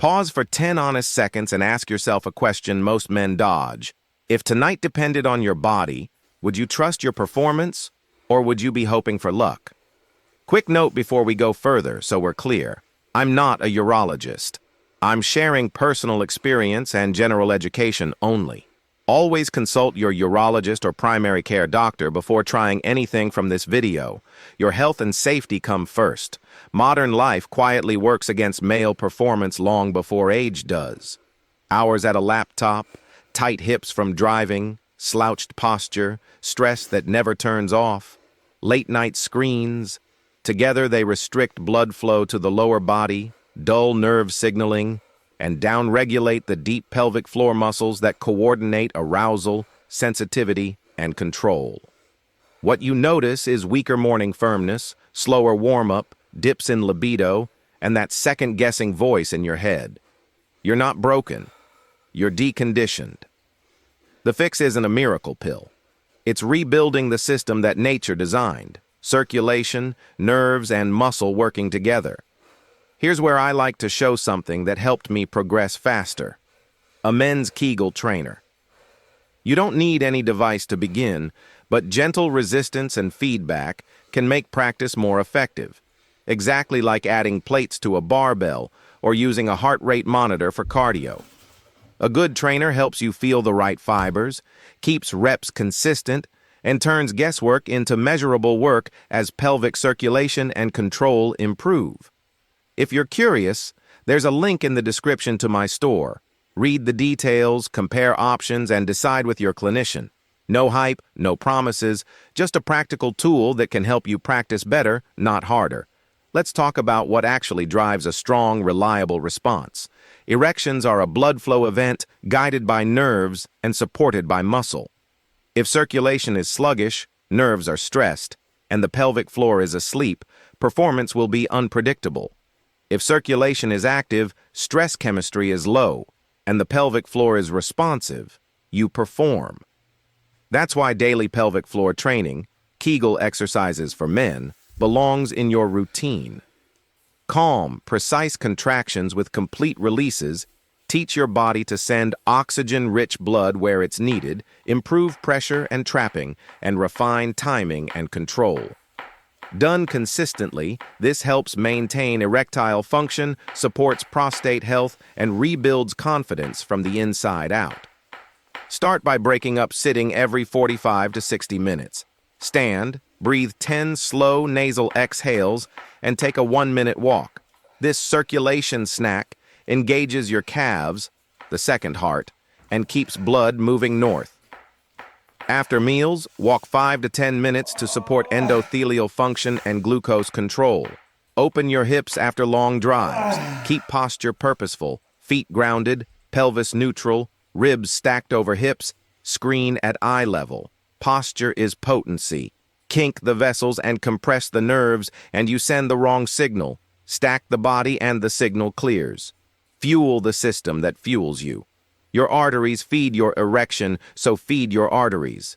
Pause for 10 honest seconds and ask yourself a question most men dodge. If tonight depended on your body, would you trust your performance, or would you be hoping for luck? Quick note before we go further, so we're clear. I'm not a urologist. I'm sharing personal experience and general education only. Always consult your urologist or primary care doctor before trying anything from this video. Your health and safety come first. Modern life quietly works against male performance long before age does. Hours at a laptop, tight hips from driving, slouched posture, stress that never turns off, late-night screens. Together they restrict blood flow to the lower body, dull nerve signaling, and downregulate the deep pelvic floor muscles that coordinate arousal, sensitivity, and control. What you notice is weaker morning firmness, slower warm-up, dips in libido, and that second-guessing voice in your head. You're not broken. You're deconditioned. The fix isn't a miracle pill. It's rebuilding the system that nature designed: circulation, nerves, and muscle working together. Here's where I like to show something that helped me progress faster. A men's Kegel trainer. You don't need any device to begin, but gentle resistance and feedback can make practice more effective. Exactly like adding plates to a barbell or using a heart rate monitor for cardio. A good trainer helps you feel the right fibers, keeps reps consistent, and turns guesswork into measurable work as pelvic circulation and control improve. If you're curious, there's a link in the description to my store. Read the details, compare options, and decide with your clinician. No hype, no promises, just a practical tool that can help you practice better, not harder. Let's talk about what actually drives a strong, reliable response. Erections are a blood flow event guided by nerves and supported by muscle. If circulation is sluggish, nerves are stressed, and the pelvic floor is asleep, performance will be unpredictable. If circulation is active, stress chemistry is low, and the pelvic floor is responsive, you perform. That's why daily pelvic floor training, Kegel exercises for men, belongs in your routine. Calm, precise contractions with complete releases teach your body to send oxygen-rich blood where it's needed, improve pressure and trapping, and refine timing and control. Done consistently, this helps maintain erectile function, supports prostate health, and rebuilds confidence from the inside out. Start by breaking up sitting every 45 to 60 minutes. Stand, breathe 10 slow nasal exhales, and take a 1-minute walk. This circulation snack engages your calves, the second heart, and keeps blood moving north. After meals, walk 5 to 10 minutes to support endothelial function and glucose control. Open your hips after long drives. Keep posture purposeful, feet grounded, pelvis neutral, ribs stacked over hips, screen at eye level. Posture is potency. Kink the vessels and compress the nerves, and you send the wrong signal. Stack the body and the signal clears. Fuel the system that fuels you. Your arteries feed your erection, so feed your arteries.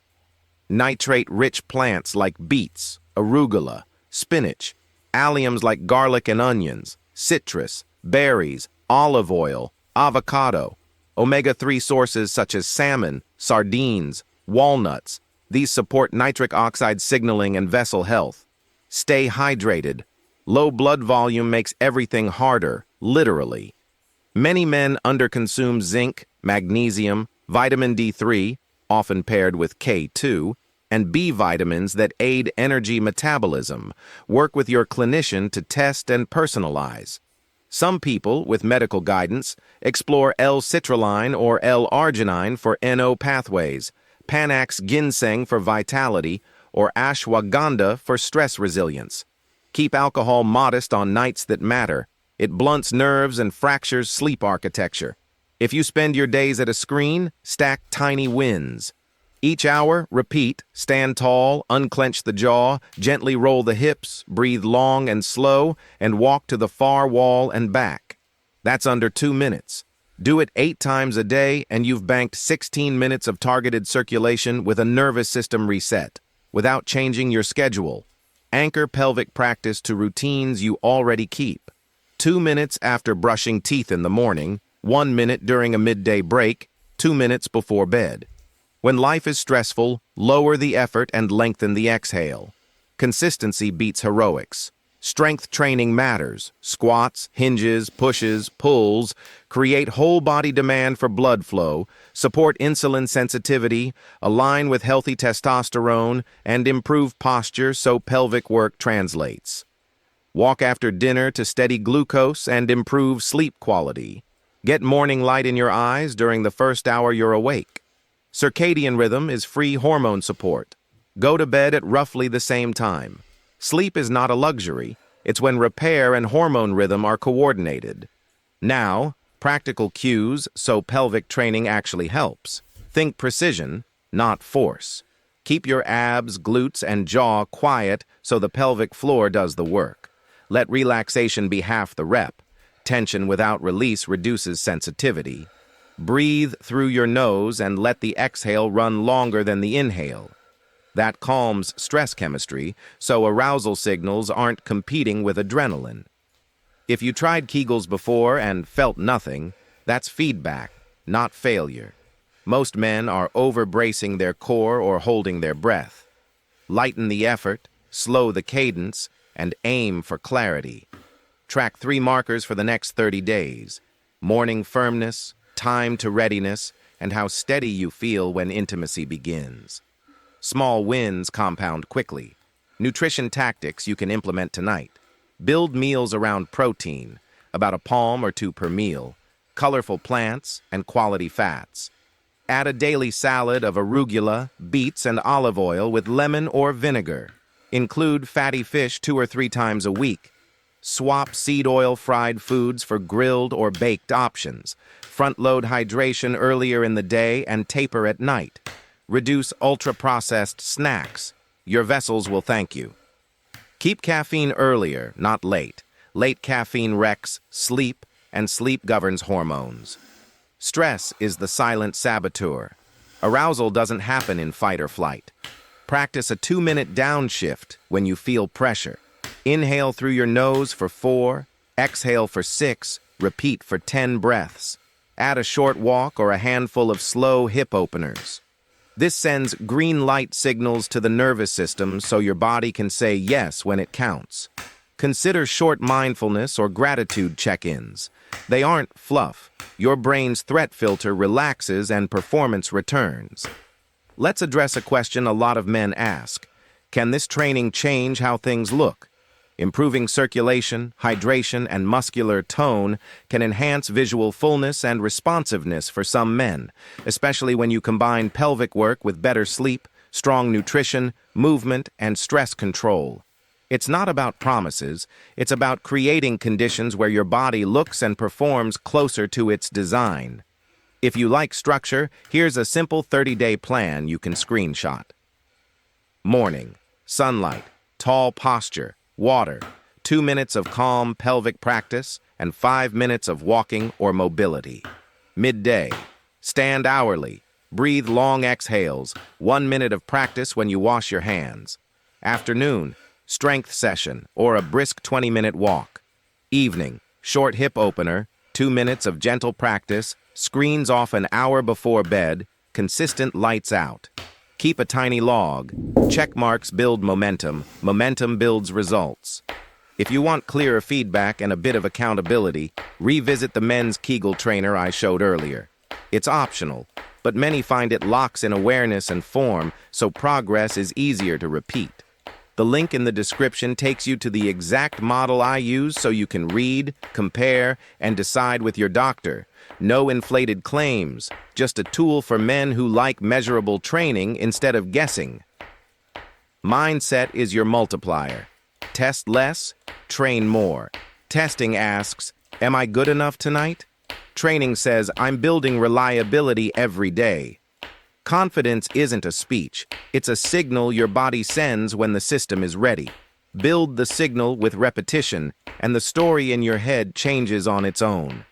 Nitrate-rich plants like beets, arugula, spinach, alliums like garlic and onions, citrus, berries, olive oil, avocado, omega-3 sources such as salmon, sardines, walnuts. These support nitric oxide signaling and vessel health. Stay hydrated. Low blood volume makes everything harder, literally. Many men underconsume zinc, magnesium, vitamin D3, often paired with K2, and B vitamins that aid energy metabolism. Work with your clinician to test and personalize. Some people, with medical guidance, explore L-citrulline or L-arginine for NO pathways, Panax ginseng for vitality, or ashwagandha for stress resilience. Keep alcohol modest on nights that matter. It blunts nerves and fractures sleep architecture. If you spend your days at a screen, stack tiny wins. Each hour, repeat, stand tall, unclench the jaw, gently roll the hips, breathe long and slow, and walk to the far wall and back. That's under 2 minutes. Do it 8 times a day, and you've banked 16 minutes of targeted circulation with a nervous system reset, without changing your schedule. Anchor pelvic practice to routines you already keep. 2 minutes after brushing teeth in the morning, 1 minute during a midday break, 2 minutes before bed. When life is stressful, lower the effort and lengthen the exhale. Consistency beats heroics. Strength training matters. Squats, hinges, pushes, pulls create whole body demand for blood flow, support insulin sensitivity, align with healthy testosterone, and improve posture so pelvic work translates. Walk after dinner to steady glucose and improve sleep quality. Get morning light in your eyes during the first hour you're awake. Circadian rhythm is free hormone support. Go to bed at roughly the same time. Sleep is not a luxury. It's when repair and hormone rhythm are coordinated. Now, practical cues so pelvic training actually helps. Think precision, not force. Keep your abs, glutes, and jaw quiet so the pelvic floor does the work. Let relaxation be half the rep. Tension without release reduces sensitivity. Breathe through your nose and let the exhale run longer than the inhale. That calms stress chemistry, so arousal signals aren't competing with adrenaline. If you tried Kegels before and felt nothing, that's feedback, not failure. Most men are over-bracing their core or holding their breath. Lighten the effort, slow the cadence, and aim for clarity. Track 3 markers for the next 30 days. Morning firmness, time to readiness, and how steady you feel when intimacy begins. Small wins compound quickly. Nutrition tactics you can implement tonight. Build meals around protein, about a palm or 2 per meal, colorful plants, and quality fats. Add a daily salad of arugula, beets, and olive oil with lemon or vinegar. Include fatty fish 2 or 3 times a week. Swap seed oil fried foods for grilled or baked options. Front-load hydration earlier in the day and taper at night. Reduce ultra-processed snacks. Your vessels will thank you. Keep caffeine earlier, not late. Late caffeine wrecks sleep, and sleep governs hormones. Stress is the silent saboteur. Arousal doesn't happen in fight or flight. Practice a 2-minute downshift when you feel pressure. Inhale through your nose for 4, exhale for 6, repeat for 10 breaths. Add a short walk or a handful of slow hip openers. This sends green light signals to the nervous system so your body can say yes when it counts. Consider short mindfulness or gratitude check-ins. They aren't fluff. Your brain's threat filter relaxes and performance returns. Let's address a question a lot of men ask. Can this training change how things look? Improving circulation, hydration, and muscular tone can enhance visual fullness and responsiveness for some men, especially when you combine pelvic work with better sleep, strong nutrition, movement, and stress control. It's not about promises, it's about creating conditions where your body looks and performs closer to its design. If you like structure, here's a simple 30-day plan you can screenshot. Morning, sunlight, tall posture, water, 2 minutes of calm pelvic practice, and 5 minutes of walking or mobility. Midday, stand hourly, breathe long exhales, 1 minute of practice when you wash your hands. Afternoon, strength session or a brisk 20-minute walk. Evening, short hip opener, 2 minutes of gentle practice, screens off an hour before bed, consistent lights out. Keep a tiny log. Check marks build momentum. Momentum builds results. If you want clearer feedback and a bit of accountability, revisit the men's Kegel trainer I showed earlier. It's optional, but many find it locks in awareness and form, so progress is easier to repeat. The link in the description takes you to the exact model I use so you can read, compare, and decide with your doctor. No inflated claims, just a tool for men who like measurable training instead of guessing. Mindset is your multiplier. Test less, train more. Testing asks, am I good enough tonight? Training says, I'm building reliability every day. Confidence isn't a speech. It's a signal your body sends when the system is ready. Build the signal with repetition, and the story in your head changes on its own.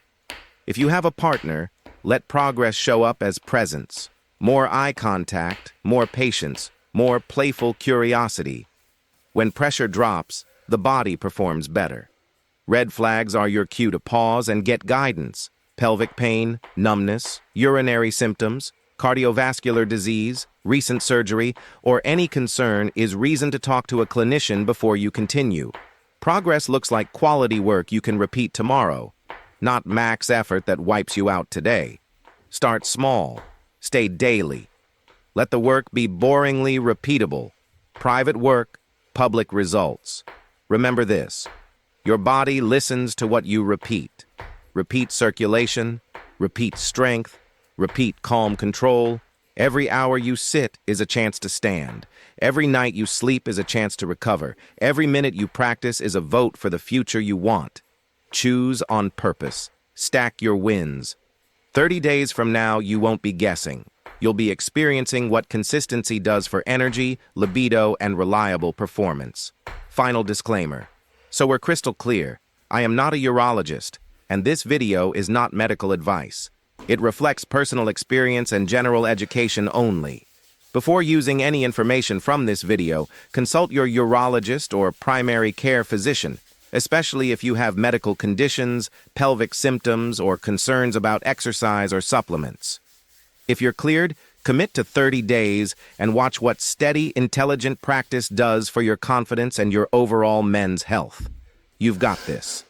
If you have a partner, let progress show up as presence. More eye contact, more patience, more playful curiosity. When pressure drops, the body performs better. Red flags are your cue to pause and get guidance. Pelvic pain, numbness, urinary symptoms, cardiovascular disease, recent surgery, or any concern is reason to talk to a clinician before you continue. Progress looks like quality work you can repeat tomorrow, not max effort that wipes you out today. Start small. Stay daily. Let the work be boringly repeatable. Private work, public results. Remember this. Your body listens to what you repeat. Repeat circulation, repeat strength, repeat calm control. Every hour you sit is a chance to stand. Every night you sleep is a chance to recover. Every minute you practice is a vote for the future you want. Choose on purpose. Stack your wins. 30 days from now, you won't be guessing. You'll be experiencing what consistency does for energy, libido, and reliable performance. Final disclaimer. So we're crystal clear. I am not a urologist, and this video is not medical advice. It reflects personal experience and general education only. Before using any information from this video, consult your urologist or primary care physician, especially if you have medical conditions, pelvic symptoms, or concerns about exercise or supplements. If you're cleared, commit to 30 days and watch what steady, intelligent practice does for your confidence and your overall men's health. You've got this.